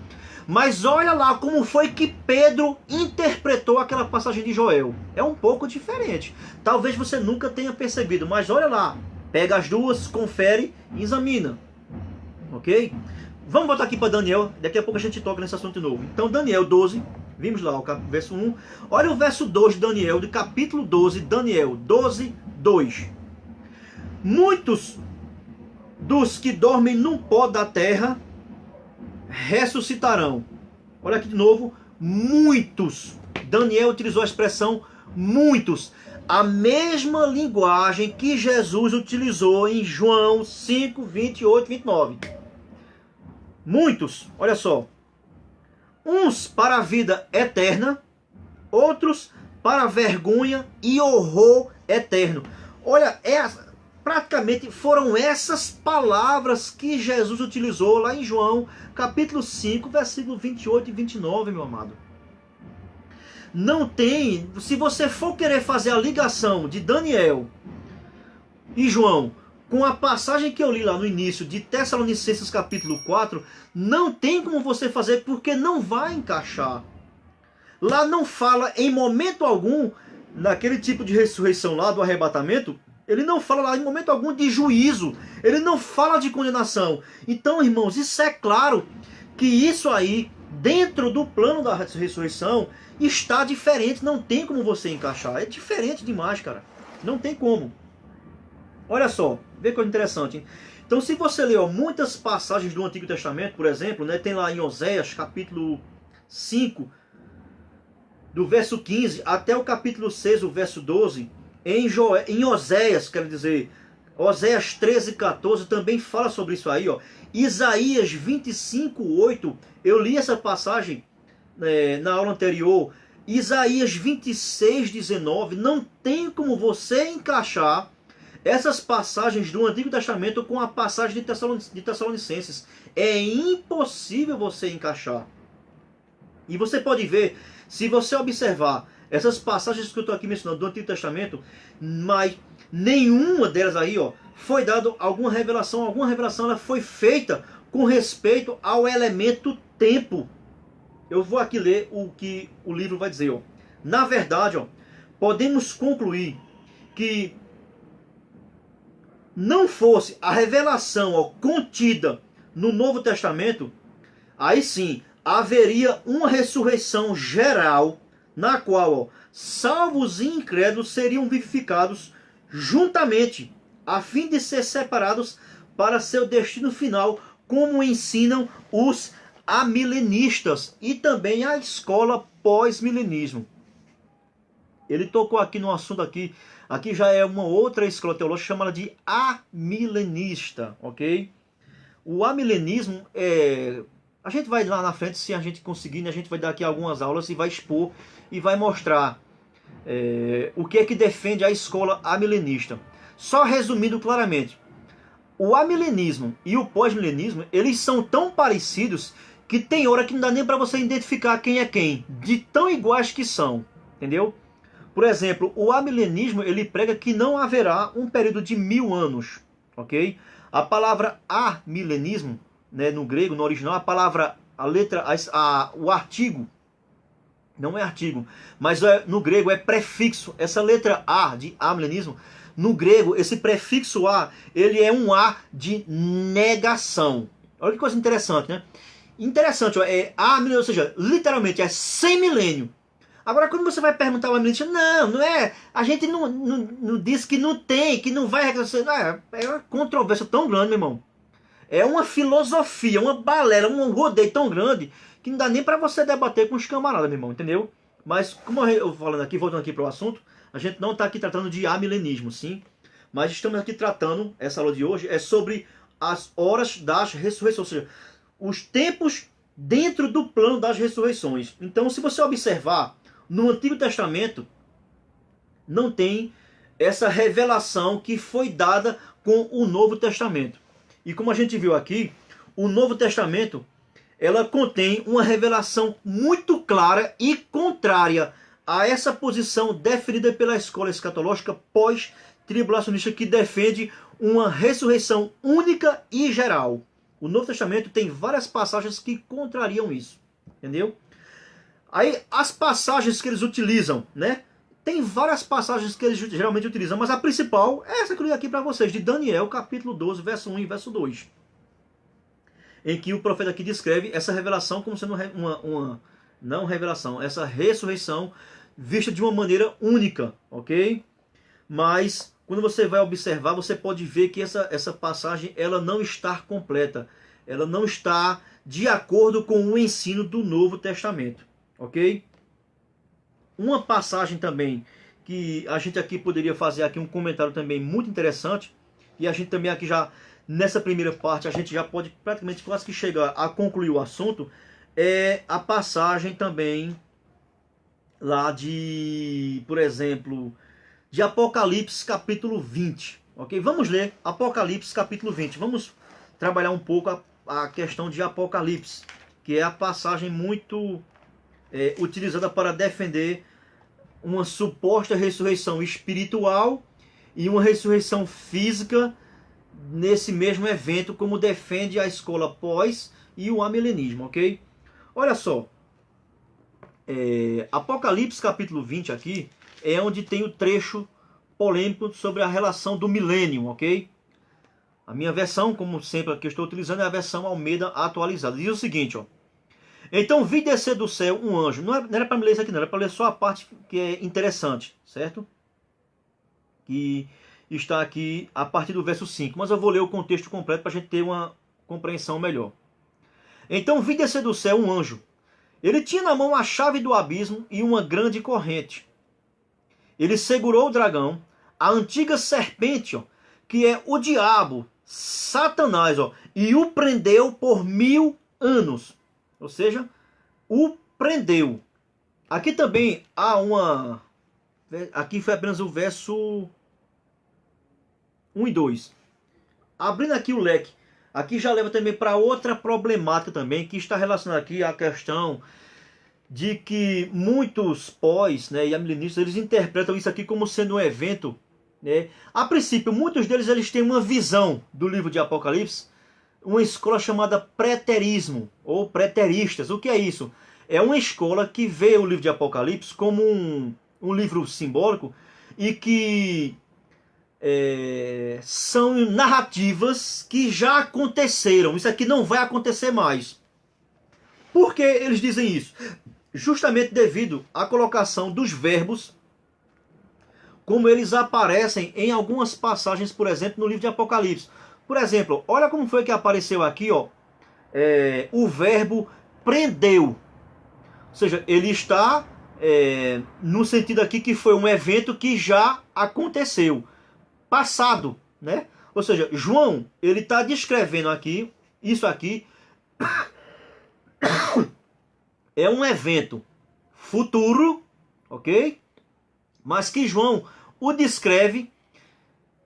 mas olha lá como foi que Pedro interpretou aquela passagem de Joel. É um pouco diferente. Talvez você nunca tenha percebido, mas olha lá. Pega as duas, confere e examina. Ok? Vamos voltar aqui para Daniel. Daqui a pouco a gente toca nesse assunto de novo. Então Daniel 12, vimos lá o verso 1. Olha o verso 2 de Daniel, de capítulo 12, Daniel 12, 2. Muitos dos que dormem no pó da terra ressuscitarão. Olha aqui de novo, muitos. Daniel utilizou a expressão muitos. A mesma linguagem que Jesus utilizou em João 5, 28, 29. Muitos, olha só. Uns para a vida eterna, outros para a vergonha e horror eterno. Olha, praticamente foram essas palavras que Jesus utilizou lá em João, capítulo 5, versículo 28 e 29, meu amado. Não tem, se você for querer fazer a ligação de Daniel e João com a passagem que eu li lá no início de Tessalonicenses capítulo 4, não tem como você fazer, porque não vai encaixar. Lá não fala em momento algum, naquele tipo de ressurreição lá do arrebatamento, Ele não fala lá em momento algum de juízo. Ele não fala de condenação. Então, irmãos, isso é claro que isso aí, dentro do plano da ressurreição, está diferente. Não tem como você encaixar. É diferente demais, cara. Não tem como. Olha só, vê que coisa interessante, hein? Então, se você ler muitas passagens do Antigo Testamento, por exemplo, né, tem lá em Oséias, capítulo 5, do verso 15 até o capítulo 6, o verso 12, em Oséias, quero dizer, Oséias 13, 14, também fala sobre isso aí, ó. Isaías 25, 8, eu li essa passagem na aula anterior. Isaías 26, 19, não tem como você encaixar essas passagens do Antigo Testamento com a passagem de Tessalonicenses. É impossível você encaixar. E você pode ver, se você observar essas passagens que eu estou aqui mencionando do Antigo Testamento, mas nenhuma delas aí, ó, foi dada alguma revelação ela foi feita com respeito ao elemento tempo. Eu vou aqui ler o que o livro vai dizer, ó. Na verdade, ó, podemos concluir que não fosse a revelação, ó, contida no Novo Testamento, aí sim haveria uma ressurreição geral, na qual, ó, salvos e incrédulos seriam vivificados juntamente, a fim de ser separados para seu destino final, como ensinam os amilenistas e também a escola pós-milenismo. Ele tocou aqui no assunto aqui já é uma outra escola teológica chamada de amilenista, ok? O amilenismo a gente vai lá na frente, se a gente conseguir, a gente vai dar aqui algumas aulas e vai expor e vai mostrar o que é que defende a escola amilenista. Só resumindo claramente, o amilenismo e o pós-milenismo, eles são tão parecidos que tem hora que não dá nem para você identificar quem é quem, de tão iguais que são, entendeu? Por exemplo, o amilenismo, ele prega que não haverá um período de 1000 anos, ok? A palavra amilenismo, né, no grego, no original, a palavra, o artigo, não é artigo, mas no grego é prefixo. Essa letra A de amilenismo, no grego, esse prefixo A, ele é um A de negação. Olha que coisa interessante, né? Interessante, ó, ou seja, literalmente é 100 milênio. Agora, quando você vai perguntar ao amilenista, não é, a gente não diz que não tem, que não vai reconhecer. É uma controvérsia tão grande, meu irmão. É uma filosofia, uma balela, um rodeio tão grande que não dá nem para você debater com os camaradas, meu irmão, entendeu? Mas, como eu falando aqui, voltando aqui para o assunto, a gente não está aqui tratando de amilenismo, sim. Mas estamos aqui tratando, essa aula de hoje, é sobre as horas das ressurreições, ou seja, os tempos dentro do plano das ressurreições. Então, se você observar, no Antigo Testamento não tem essa revelação que foi dada com o Novo Testamento. E como a gente viu aqui, o Novo Testamento, ela contém uma revelação muito clara e contrária a essa posição definida pela escola escatológica pós-tribulacionista, que defende uma ressurreição única e geral. O Novo Testamento tem várias passagens que contrariam isso, entendeu? Aí, as passagens que eles utilizam, né? Tem várias passagens que eles geralmente utilizam, mas a principal é essa que eu li aqui para vocês, de Daniel, capítulo 12, verso 1 e verso 2. Em que o profeta aqui descreve essa revelação como sendo não revelação, essa ressurreição vista de uma maneira única, ok? Mas, quando você vai observar, você pode ver que essa passagem, ela não está completa. Ela não está de acordo com o ensino do Novo Testamento. Ok? Uma passagem também que a gente aqui poderia fazer aqui um comentário também muito interessante, e a gente também aqui já, nessa primeira parte, a gente já pode praticamente quase que chegar a concluir o assunto, é a passagem também lá de, por exemplo, de Apocalipse capítulo 20. Ok? Vamos ler Apocalipse capítulo 20. Vamos trabalhar um pouco a questão de Apocalipse, que é a passagem muito utilizada para defender uma suposta ressurreição espiritual e uma ressurreição física nesse mesmo evento, como defende a escola pós e o amilenismo, ok? Olha só, Apocalipse capítulo 20 aqui é onde tem o trecho polêmico sobre a relação do milênio, ok? A minha versão, como sempre que eu estou utilizando, é a versão Almeida atualizada. Diz o seguinte, ó. Então vi descer do céu um anjo. Não era para me ler isso aqui, não. Era para ler só a parte que é interessante, certo? Que está aqui a partir do verso 5. Mas eu vou ler o contexto completo para a gente ter uma compreensão melhor. Então vi descer do céu um anjo. Ele tinha na mão a chave do abismo e uma grande corrente. Ele segurou o dragão, a antiga serpente, ó, que é o diabo, Satanás, ó, e o prendeu por 1000 anos. Ou seja, o prendeu. Aqui também há uma... Aqui foi apenas o verso 1 e 2. Abrindo aqui o leque, aqui já leva também para outra problemática também, que está relacionada aqui à questão de que muitos pós, né, e amilenistas, eles interpretam isso aqui como sendo um evento, né? A princípio, muitos deles eles têm uma visão do livro de Apocalipse, uma escola chamada preterismo, ou preteristas. O que é isso? É uma escola que vê o livro de Apocalipse como um livro simbólico e que são narrativas que já aconteceram. Isso aqui não vai acontecer mais. Por que eles dizem isso? Justamente devido à colocação dos verbos, como eles aparecem em algumas passagens, por exemplo, no livro de Apocalipse. Por exemplo, olha como foi que apareceu aqui, ó, o verbo prendeu. Ou seja, ele está no sentido aqui que foi um evento que já aconteceu, passado, né? Ou seja, João, ele está descrevendo aqui, isso aqui é um evento futuro, ok? Mas que João o descreve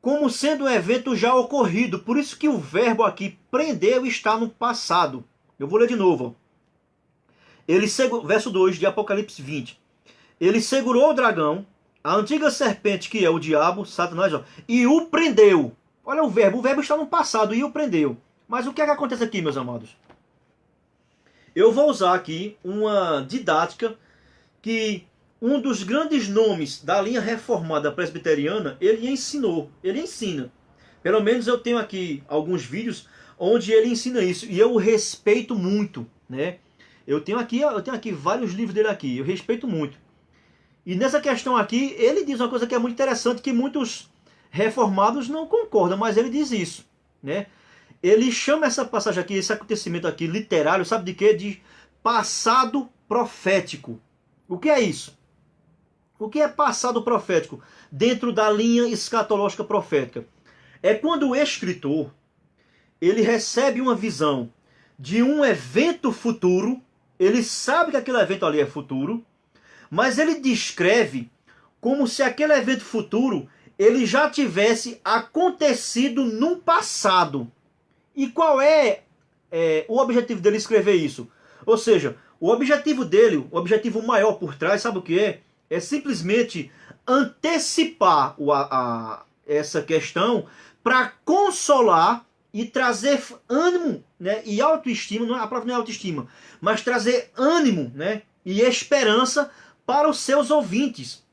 como sendo um evento já ocorrido. Por isso que o verbo aqui, prendeu, está no passado. Eu vou ler de novo. Verso 2 de Apocalipse 20. Ele segurou o dragão, a antiga serpente que é o diabo, Satanás, ó, e o prendeu. Olha o verbo está no passado, e o prendeu. Mas o que é que acontece aqui, meus amados? Eu vou usar aqui uma didática que um dos grandes nomes da linha reformada presbiteriana, ele ensina. Pelo menos eu tenho aqui alguns vídeos onde ele ensina isso, e eu o respeito muito, né? Eu tenho aqui vários livros dele aqui, eu respeito muito. E nessa questão aqui, ele diz uma coisa que é muito interessante, que muitos reformados não concordam, mas ele diz isso, né? Ele chama essa passagem aqui, esse acontecimento aqui literário, sabe de quê? De passado profético. O que é isso? O que é passado profético dentro da linha escatológica profética? É quando o escritor ele recebe uma visão de um evento futuro, ele sabe que aquele evento ali é futuro, mas ele descreve como se aquele evento futuro ele já tivesse acontecido no passado. E qual é o objetivo dele escrever isso? Ou seja, o objetivo dele, o objetivo maior por trás, sabe o que é? É simplesmente antecipar essa questão para consolar e trazer ânimo, né, e autoestima, a palavra não é autoestima, mas trazer ânimo, né, e esperança para os seus ouvintes.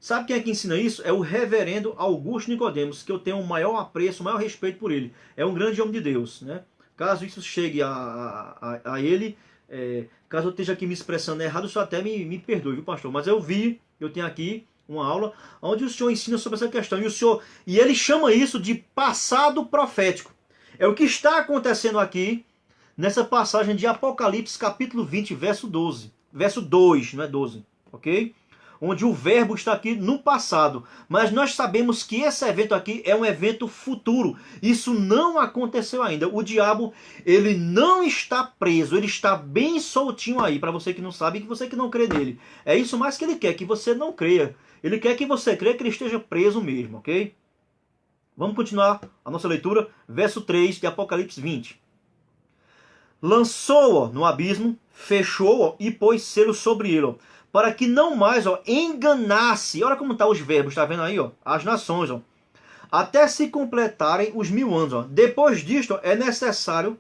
Sabe quem é que ensina isso? É o reverendo Augusto Nicodemos, que eu tenho o maior apreço, o maior respeito por ele. É um grande homem de Deus, né? Caso isso chegue a ele, caso eu esteja aqui me expressando errado, o senhor até me perdoe, viu, pastor? Mas eu tenho aqui uma aula onde o senhor ensina sobre essa questão. E ele chama isso de passado profético. É o que está acontecendo aqui nessa passagem de Apocalipse, capítulo 20, verso 12. Verso 2, não é 12, ok? Onde o verbo está aqui no passado. Mas nós sabemos que esse evento aqui é um evento futuro. Isso não aconteceu ainda. O diabo, ele não está preso. Ele está bem soltinho aí. Para você que não sabe e você que não crê nele. É isso mais que ele quer, que você não creia. Ele quer que você creia que ele esteja preso mesmo, ok? Vamos continuar a nossa leitura. Verso 3 de Apocalipse 20. Lançou-o no abismo, fechou-o e pôs selo sobre ele, para que não mais enganasse, olha como estão os verbos, está vendo aí, as nações, até se completarem os 1000 anos. Depois disto, é necessário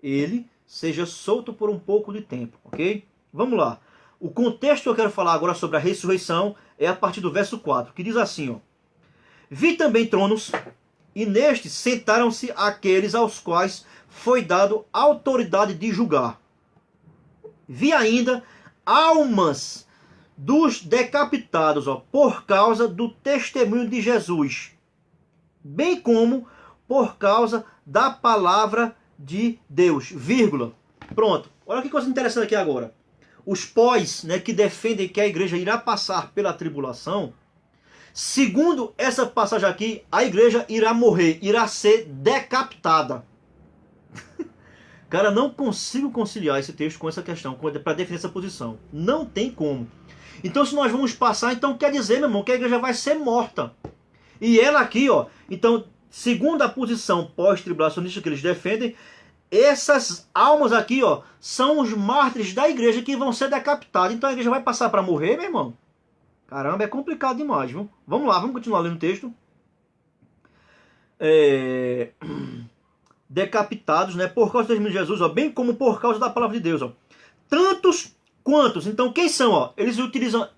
ele seja solto por um pouco de tempo, ok? Vamos lá. O contexto que eu quero falar agora sobre a ressurreição é a partir do verso 4, que diz assim, ó: Vi também tronos, e nestes sentaram-se aqueles aos quais foi dado autoridade de julgar. Vi ainda almas dos decapitados, ó, por causa do testemunho de Jesus, bem como por causa da palavra de Deus, vírgula. Pronto. Olha que coisa interessante aqui agora. Os pós, né, que defendem que a igreja irá passar pela tribulação, segundo essa passagem aqui, a igreja irá morrer, irá ser decapitada. Cara, não consigo conciliar esse texto com essa questão, para defender essa posição. Não tem como. Então, se nós vamos passar, então quer dizer, meu irmão, que a igreja vai ser morta. E ela aqui, ó, então, segundo a posição pós-tribulacionista que eles defendem, essas almas aqui, ó, são os mártires da igreja que vão ser decapitados. Então a igreja vai passar para morrer, meu irmão? Caramba, é complicado demais, viu? Vamos lá, vamos continuar lendo o texto. Decapitados, né, por causa do testemunho de Jesus, ó, bem como por causa da palavra de Deus, ó. Tantos quantos. Então quem são, ó? Eles utilizam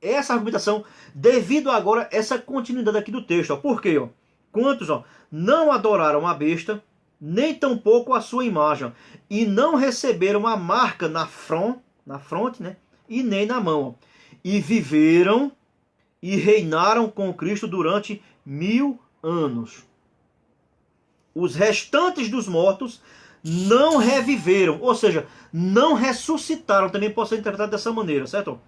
essa argumentação devido agora a essa continuidade aqui do texto, ó. Por quê, ó? Quantos, ó, não adoraram a besta, nem tampouco a sua imagem, ó, e não receberam a marca na fronte, né, e nem na mão, ó, e viveram e reinaram com Cristo durante 1000 anos. Os restantes dos mortos não reviveram, ou seja, não ressuscitaram, também pode ser interpretado dessa maneira, certo?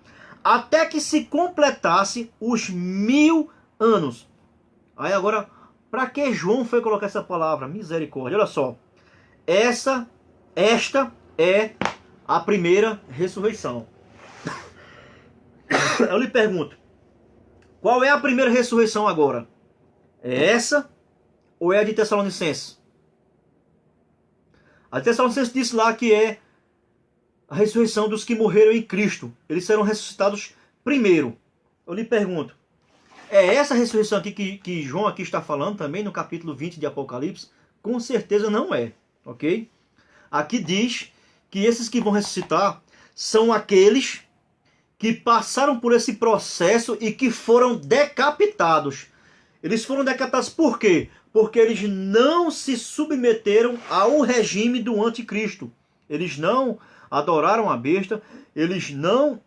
Até que se completasse os 1000 anos. Aí agora, para que João foi colocar essa palavra? Misericórdia. Olha só. Esta é a primeira ressurreição. Eu lhe pergunto, qual é a primeira ressurreição agora? É essa ou é a de Tessalonicenses? A de Tessalonicenses disse lá que é a ressurreição dos que morreram em Cristo. Eles serão ressuscitados primeiro. Eu lhe pergunto, é essa ressurreição aqui que João aqui está falando também no capítulo 20 de Apocalipse? Com certeza não é, ok? Aqui diz que esses que vão ressuscitar são aqueles que passaram por esse processo e que foram decapitados. Eles foram decapitados por quê? Porque eles não se submeteram ao regime do anticristo. Eles não adoraram a besta, eles não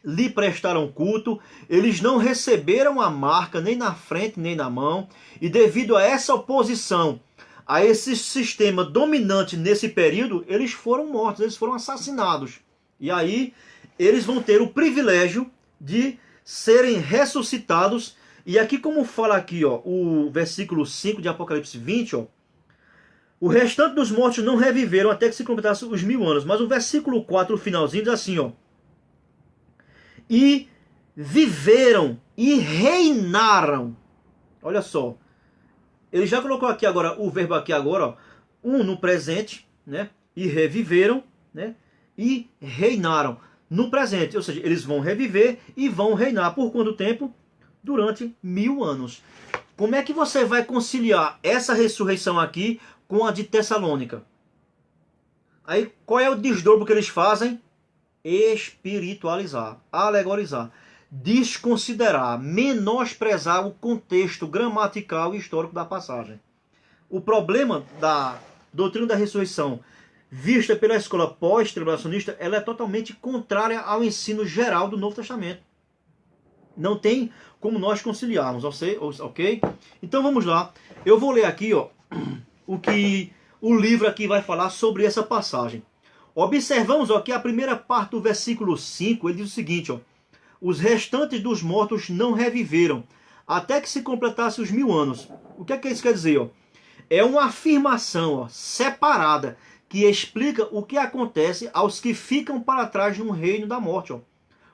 lhe prestaram culto, eles não receberam a marca nem na frente nem na mão, e devido a essa oposição a esse sistema dominante nesse período, eles foram mortos, eles foram assassinados. E aí eles vão ter o privilégio de serem ressuscitados. E aqui, como fala aqui, ó, o versículo 5 de Apocalipse 20, ó, o restante dos mortos não reviveram até que se completassem os 1000 anos. Mas o versículo 4, o finalzinho, diz assim, ó: e viveram e reinaram. Olha só. Ele já colocou aqui agora o verbo aqui agora, ó, um no presente, né? E reviveram, né? E reinaram no presente. Ou seja, eles vão reviver e vão reinar por quanto tempo? Durante 1000 anos. Como é que você vai conciliar essa ressurreição aqui com a de Tessalônica? Aí, qual é o desdobro que eles fazem? Espiritualizar, alegorizar, desconsiderar, menosprezar o contexto gramatical e histórico da passagem. O problema da doutrina da ressurreição vista pela escola pós-tribulacionista, ela é totalmente contrária ao ensino geral do Novo Testamento. Não tem como nós conciliarmos, ok? Então vamos lá. Eu vou ler aqui, ó, o que o livro aqui vai falar sobre essa passagem. Observamos, ó, que a primeira parte do versículo 5, ele diz o seguinte, ó: os restantes dos mortos não reviveram, até que se completasse os 1000 anos. O que é que isso quer dizer, ó? É uma afirmação, ó, separada, que explica o que acontece aos que ficam para trás no reino da morte, ó.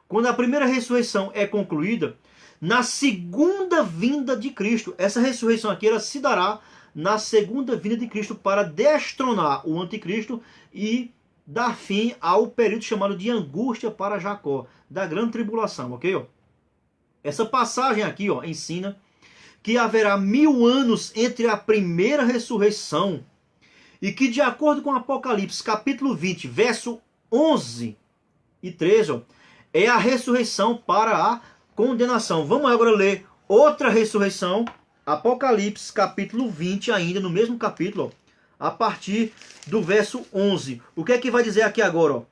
Quando a primeira ressurreição é concluída, na segunda vinda de Cristo, essa ressurreição aqui ela se dará na segunda vinda de Cristo para destronar o anticristo e dar fim ao período chamado de angústia para Jacó, da grande tribulação, ok? Ó? Essa passagem aqui, ó, ensina que haverá 1000 anos entre a primeira ressurreição e que, de acordo com Apocalipse, capítulo 20, verso 11 e 13, ó, é a ressurreição para a condenação. Vamos agora ler outra ressurreição, Apocalipse capítulo 20, ainda no mesmo capítulo, ó, a partir do verso 11. O que é que vai dizer aqui agora? Ó?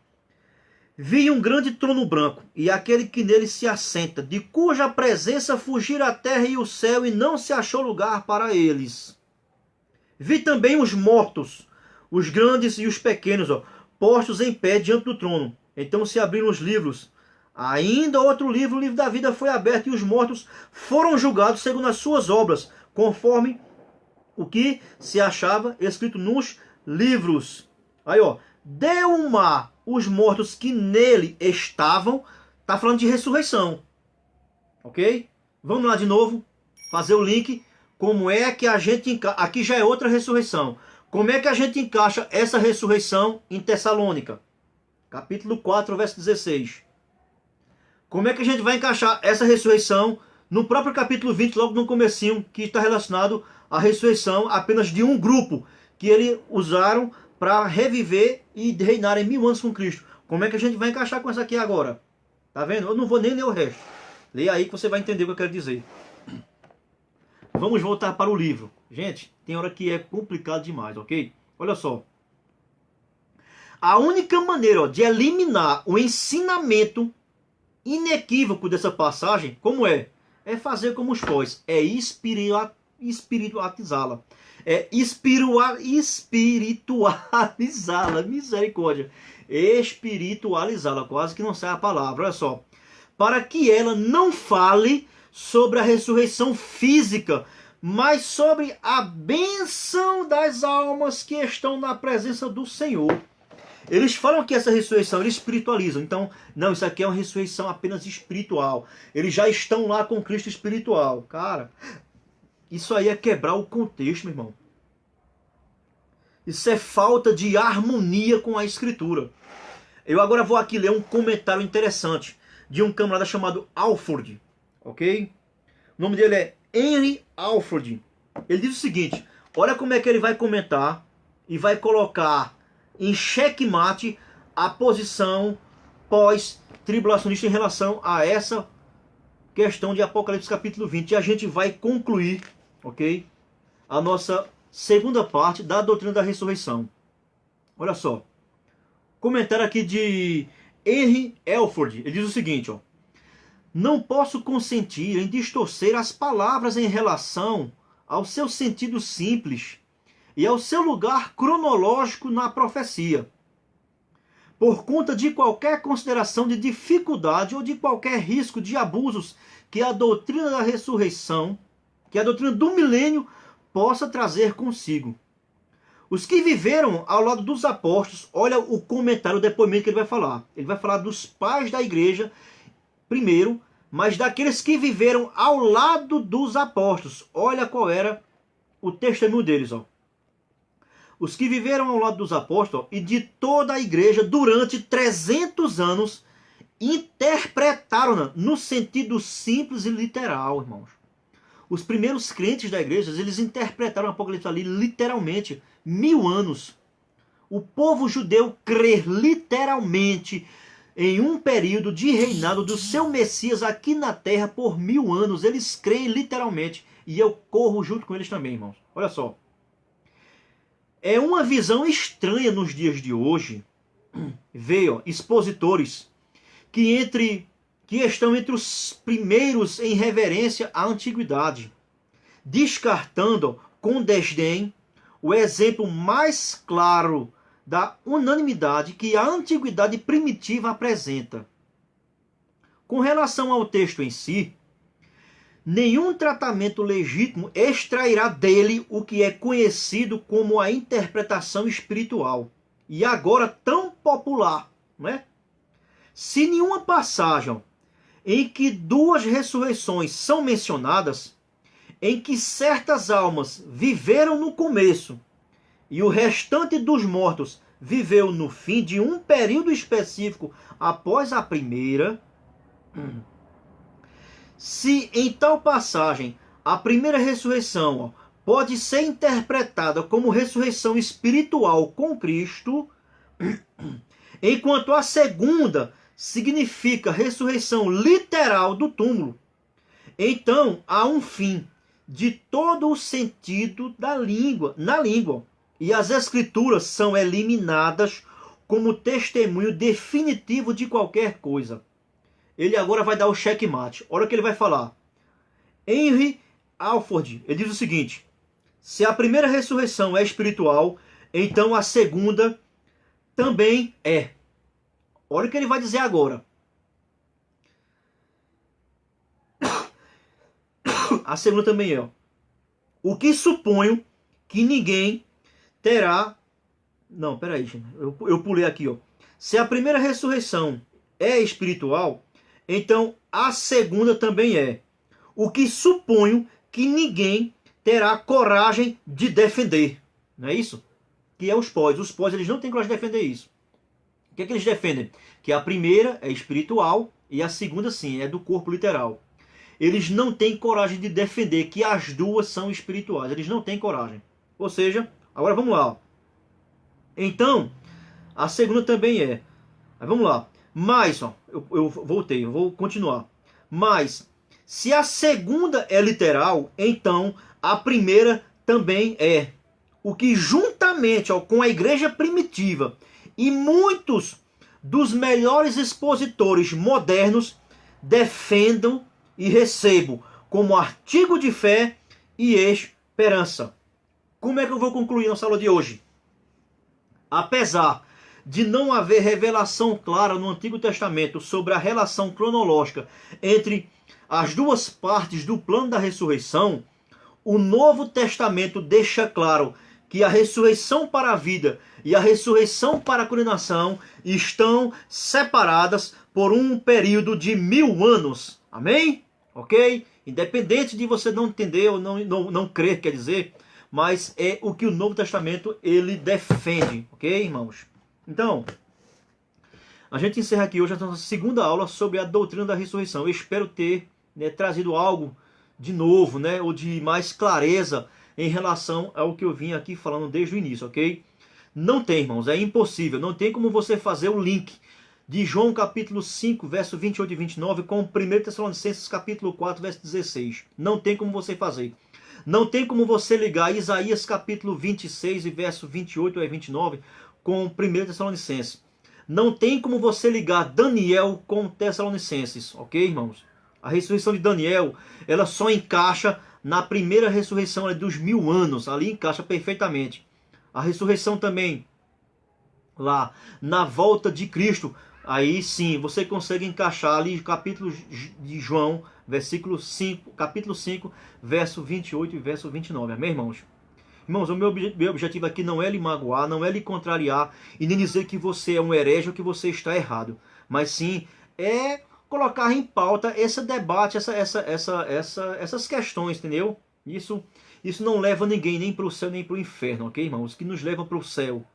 Vi um grande trono branco, e aquele que nele se assenta, de cuja presença fugiram a terra e o céu, e não se achou lugar para eles. Vi também os mortos, os grandes e os pequenos, ó, postos em pé diante do trono. Então se abriram os livros. Ainda outro livro, o livro da vida, foi aberto, e os mortos foram julgados segundo as suas obras, conforme o que se achava escrito nos livros. Aí, ó, deu o mar os mortos que nele estavam. Tá falando de ressurreição, ok? Vamos lá de novo, fazer o link. Como é que a gente encaixa? Aqui já é outra ressurreição. Como é que a gente encaixa essa ressurreição em Tessalônica? Capítulo 4, verso 16. Como é que a gente vai encaixar essa ressurreição no próprio capítulo 20, logo no comecinho, que está relacionado à ressurreição apenas de um grupo, que eles usaram para reviver e reinar em 1000 anos com Cristo. Como é que a gente vai encaixar com essa aqui agora? Tá vendo? Eu não vou nem ler o resto. Leia aí que você vai entender o que eu quero dizer. Vamos voltar para o livro. Gente, tem hora que é complicado demais, ok? Olha só. A única maneira, ó, de eliminar o ensinamento inequívoco dessa passagem, como é? É fazer como os pós, é espiritualizá-la. É espiritualizá-la, misericórdia. Espiritualizá-la, quase que não sai a palavra, olha só. Para que ela não fale sobre a ressurreição física, mas sobre a bênção das almas que estão na presença do Senhor. Eles falam que essa ressurreição, eles espiritualizam. Então, não, isso aqui é uma ressurreição apenas espiritual. Eles já estão lá com Cristo espiritual. Cara, isso aí é quebrar o contexto, meu irmão. Isso é falta de harmonia com a Escritura. Eu agora vou aqui ler um comentário interessante de um camarada chamado Alford. Ok? O nome dele é Henry Alford. Ele diz o seguinte, olha como é que ele vai comentar e vai colocar em xeque-mate a posição pós-tribulacionista em relação a essa questão de Apocalipse capítulo 20. E a gente vai concluir, ok, a nossa segunda parte da doutrina da ressurreição. Olha só. Comentário aqui de Henry Alford. Ele diz o seguinte, ó. Não posso consentir em distorcer as palavras em relação ao seu sentido simples e ao seu lugar cronológico na profecia, por conta de qualquer consideração de dificuldade ou de qualquer risco de abusos que a doutrina da ressurreição, que a doutrina do milênio possa trazer consigo. Os que viveram ao lado dos apóstolos, olha o comentário, o depoimento que ele vai falar. Ele vai falar dos pais da igreja primeiro, mas daqueles que viveram ao lado dos apóstolos. Olha qual era o testemunho deles, ó. Os que viveram ao lado dos apóstolos e de toda a igreja durante 300 anos interpretaram-na no sentido simples e literal, irmãos. Os primeiros crentes da igreja, eles interpretaram o Apocalipse ali literalmente, 1000 anos. O povo judeu crê literalmente em um período de reinado do seu Messias aqui na terra por 1000 anos. Eles creem literalmente. E eu corro junto com eles também, irmãos. Olha só. É uma visão estranha nos dias de hoje ver, ó, expositores que estão entre os primeiros em reverência à antiguidade, descartando com desdém o exemplo mais claro da unanimidade que a antiguidade primitiva apresenta. Com relação ao texto em si, nenhum tratamento legítimo extrairá dele o que é conhecido como a interpretação espiritual, e agora tão popular, não é? Se nenhuma passagem em que duas ressurreições são mencionadas, em que certas almas viveram no começo e o restante dos mortos viveu no fim de um período específico após a primeira, se em tal passagem a primeira ressurreição, ó, pode ser interpretada como ressurreição espiritual com Cristo, enquanto a segunda significa ressurreição literal do túmulo, então há um fim de todo o sentido da língua, na língua, e as escrituras são eliminadas como testemunho definitivo de qualquer coisa. Ele agora vai dar o checkmate. Olha o que ele vai falar. Henry Alford, ele diz o seguinte: se a primeira ressurreição é espiritual, então a segunda também é. Olha o que ele vai dizer agora. A segunda também é. O que suponho que ninguém terá... Não, peraí, gente. Eu pulei aqui, ó. Se a primeira ressurreição é espiritual, então a segunda também é. O que suponho que ninguém terá coragem de defender. Não é isso? Que é os pós. Os pós, eles não têm coragem de defender isso. O que é que eles defendem? Que a primeira é espiritual e a segunda, sim, é do corpo literal. Eles não têm coragem de defender que as duas são espirituais. Eles não têm coragem. Ou seja, agora vamos lá. Então, a segunda também é. Mas vamos lá. Mas, ó, eu voltei, eu vou continuar. Mas, se a segunda é literal, então a primeira também é. O que juntamente, ó, com a igreja primitiva e muitos dos melhores expositores modernos defendam e recebam como artigo de fé e esperança. Como é que eu vou concluir nossa aula de hoje? Apesar de não haver revelação clara no Antigo Testamento sobre a relação cronológica entre as duas partes do plano da ressurreição, o Novo Testamento deixa claro que a ressurreição para a vida e a ressurreição para a condenação estão separadas por um período de 1000 anos. Amém? Ok? Independente de você não entender ou não crer, quer dizer, mas é o que o Novo Testamento ele defende. Ok, irmãos? Então, a gente encerra aqui hoje a nossa segunda aula sobre a doutrina da ressurreição. Eu espero ter trazido algo de novo, ou de mais clareza em relação ao que eu vim aqui falando desde o início, ok? Não tem, irmãos, é impossível. Não tem como você fazer o link de João capítulo 5, verso 28 e 29 com 1 Tessalonicenses capítulo 4, verso 16. Não tem como você fazer. Não tem como você ligar Isaías capítulo 26 e verso 28 a 29 com 1 Tessalonicenses. Não tem como você ligar Daniel com Tessalonicenses, ok, irmãos? A ressurreição de Daniel, ela só encaixa na primeira ressurreição dos 1000 anos, ali encaixa perfeitamente. A ressurreição também, lá na volta de Cristo, aí sim, você consegue encaixar ali capítulo de João, capítulo 5, verso 28 e verso 29, amém, irmãos? Irmãos, o meu objetivo aqui não é lhe magoar, não é lhe contrariar e nem dizer que você é um herege ou que você está errado, mas sim é colocar em pauta esse debate, essas questões, entendeu? Isso não leva ninguém nem para o céu nem para o inferno, ok, irmãos? O que nos leva para o céu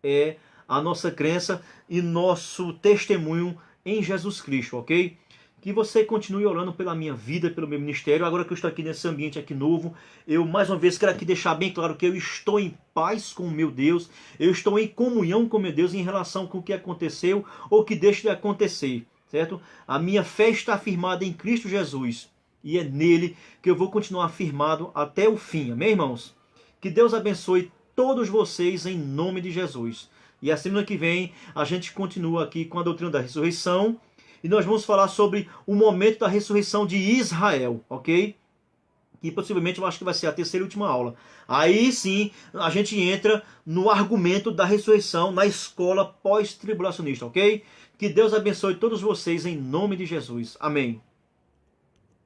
é a nossa crença e nosso testemunho em Jesus Cristo, ok? Que você continue orando pela minha vida, pelo meu ministério. Agora que eu estou aqui nesse ambiente aqui novo, eu mais uma vez quero aqui deixar bem claro que eu estou em paz com o meu Deus, eu estou em comunhão com o meu Deus em relação com o que aconteceu ou que deixa de acontecer, certo? A minha fé está firmada em Cristo Jesus e é nele que eu vou continuar firmado até o fim, amém, irmãos? Que Deus abençoe todos vocês em nome de Jesus. E a semana que vem a gente continua aqui com a doutrina da ressurreição. E nós vamos falar sobre o momento da ressurreição de Israel, ok? Que possivelmente eu acho que vai ser a terceira e última aula. Aí sim a gente entra no argumento da ressurreição na escola pós-tribulacionista, ok? Que Deus abençoe todos vocês em nome de Jesus. Amém.